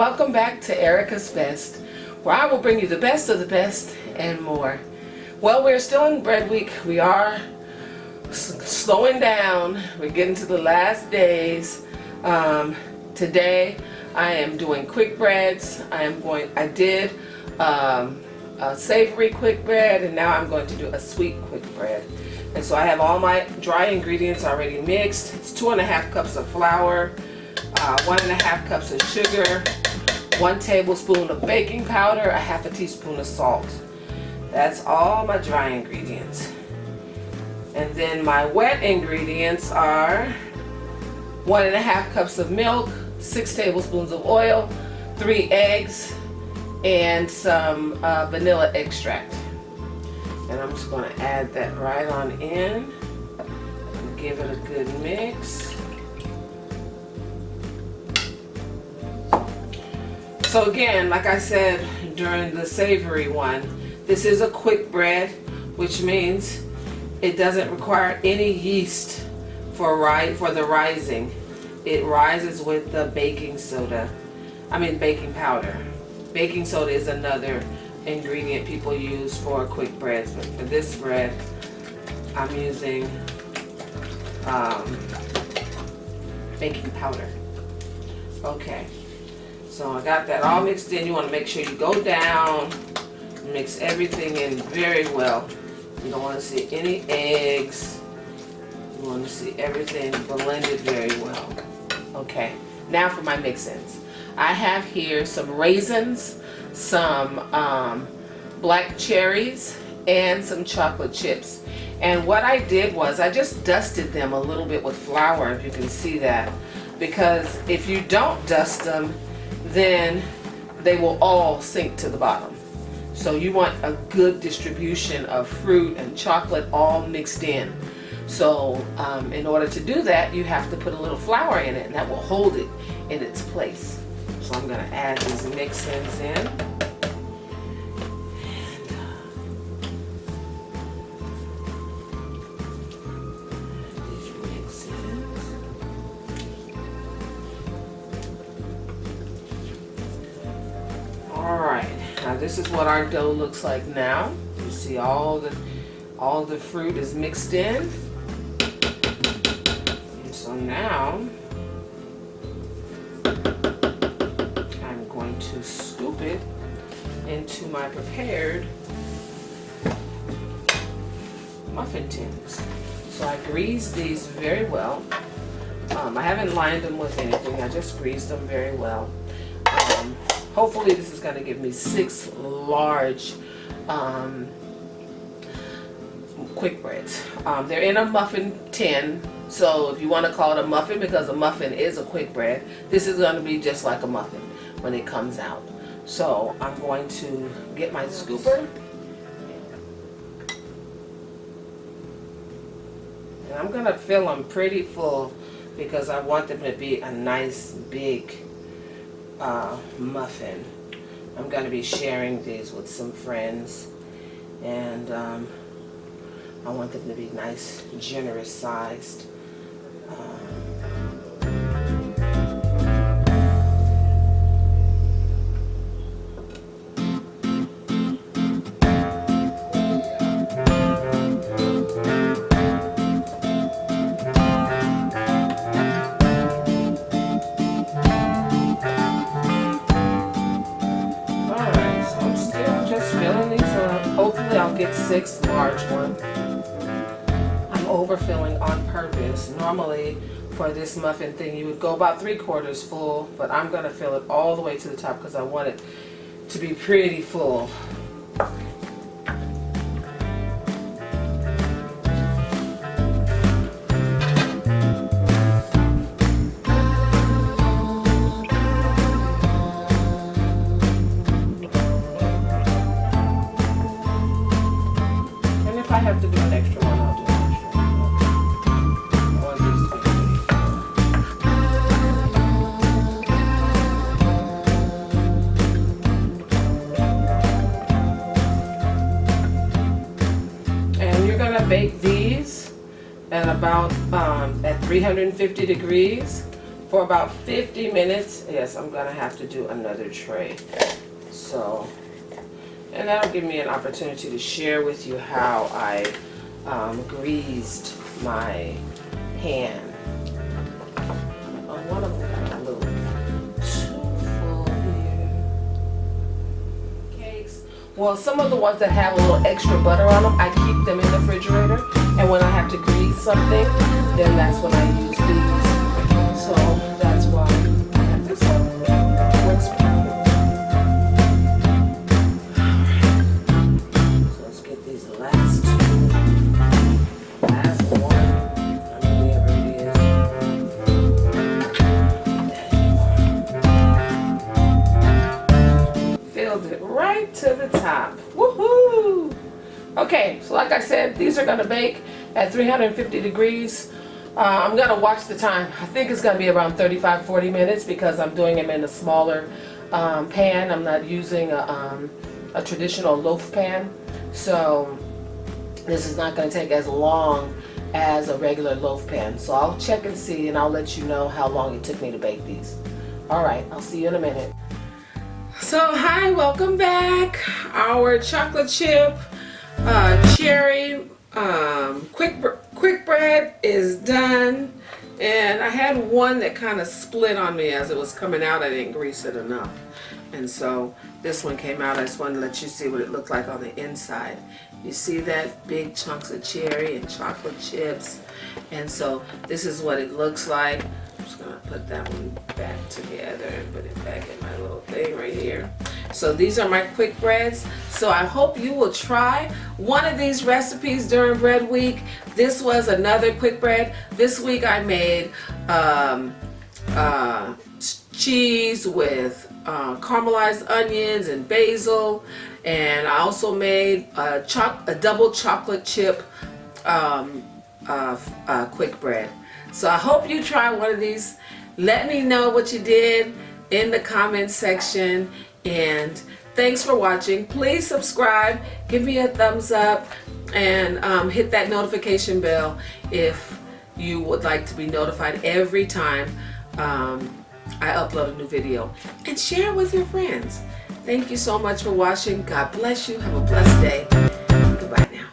welcome back to Erika's Best, where I will bring you the best of the best and more. Well, we're still in bread week. We are slowing down. We're getting to the last days. Today I am doing quick breads. I did a savory quick bread, and now I'm going to do a sweet quick bread. And so I have all my dry ingredients already mixed. It's 2.5 cups of flour, 1.5 cups of sugar, 1 tablespoon of baking powder, 1/2 teaspoon of salt. That's all my dry ingredients. And then my wet ingredients are 1.5 cups of milk, 6 tablespoons of oil, 3 eggs, and some vanilla extract. And I'm just going to add that right on in and give it a good mix. So again, like I said during the savory one, this is a quick bread, which means it doesn't require any yeast for the rising. It rises with the baking powder. Baking soda is another ingredient people use for quick breads, but for this bread I'm using baking powder. Okay, so I got that all mixed in. You want to make sure you go down, mix everything in very well. You don't want to see any eggs. You want to see everything blended very well. Okay, now for my mix-ins. I have here some raisins, some black cherries, and some chocolate chips. And what I did was I just dusted them a little bit with flour, if you can see that, because if you don't dust them, then they will all sink to the bottom. So you want a good distribution of fruit and chocolate all mixed in. So in order to do that, you have to put a little flour in it, and that will hold it in its place. So I'm going to add these mix-ins in. Alright, now this is what our dough looks like now. You see all the fruit is mixed in. And so now I'm going to scoop it into my prepared muffin tins. So I greased these very well. I haven't lined them with anything. I just greased them very well. Hopefully this is going to give me 6 large quick breads. They're in a muffin tin, so if you want to call it a muffin, because a muffin is a quick bread, this is going to be just like a muffin when it comes out. So I'm going to get my scooper, and I'm going to fill them pretty full because I want them to be a nice big muffin. I'm going to be sharing these with some friends, and I want them to be nice, generous sized. Hopefully I'll get 6 large ones. I'm overfilling on purpose. Normally for this muffin thing you would go about 3/4 full, but I'm going to fill it all the way to the top because I want it to be pretty full. If I have to do an extra one, I'll do an extra one. I want these to be pretty. And you're gonna bake these at about at 350 degrees for about 50 minutes. Yes, I'm gonna have to do another tray. So, and that'll give me an opportunity to share with you how I greased my pan. One of them got a little too full here. Cakes. Well, some of the ones that have a little extra butter on them, I keep them in the refrigerator. And when I have to grease something, then that's when I use these. So that's why I have this one. Works perfect. Alright. So let's get these last two. Last one. Whatever it is. Filled it right to the top. Woohoo! Okay, so like I said, these are gonna bake at 350 degrees. I'm gonna watch the time. I think it's gonna be around 35-40 minutes because I'm doing them in a smaller pan. I'm not using a traditional loaf pan. So this is not gonna take as long as a regular loaf pan. So I'll check and see, and I'll let you know how long it took me to bake these. All right, I'll see you in a minute. So hi, welcome back. Our chocolate chip cherry quick bread is done, and I had one that kind of split on me as it was coming out. I didn't grease it enough, and so this one came out. I just wanted to let you see what it looked like on the inside. You see that? Big chunks of cherry and chocolate chips, and so this is what it looks like. I'm just gonna put that one back together and put it back in my little thing right here. So these are my quick breads. So I hope you will try one of these recipes during bread week. This was another quick bread. This week I made cheese with caramelized onions and basil, and I also made a double chocolate chip quick bread. So I hope you try one of these. Let me know what you did in the comment section, and thanks for watching. Please subscribe, give me a thumbs up, and hit that notification bell if you would like to be notified every time I upload a new video, and share it with your friends. Thank you so much for watching. God bless you. Have a blessed day. Goodbye now.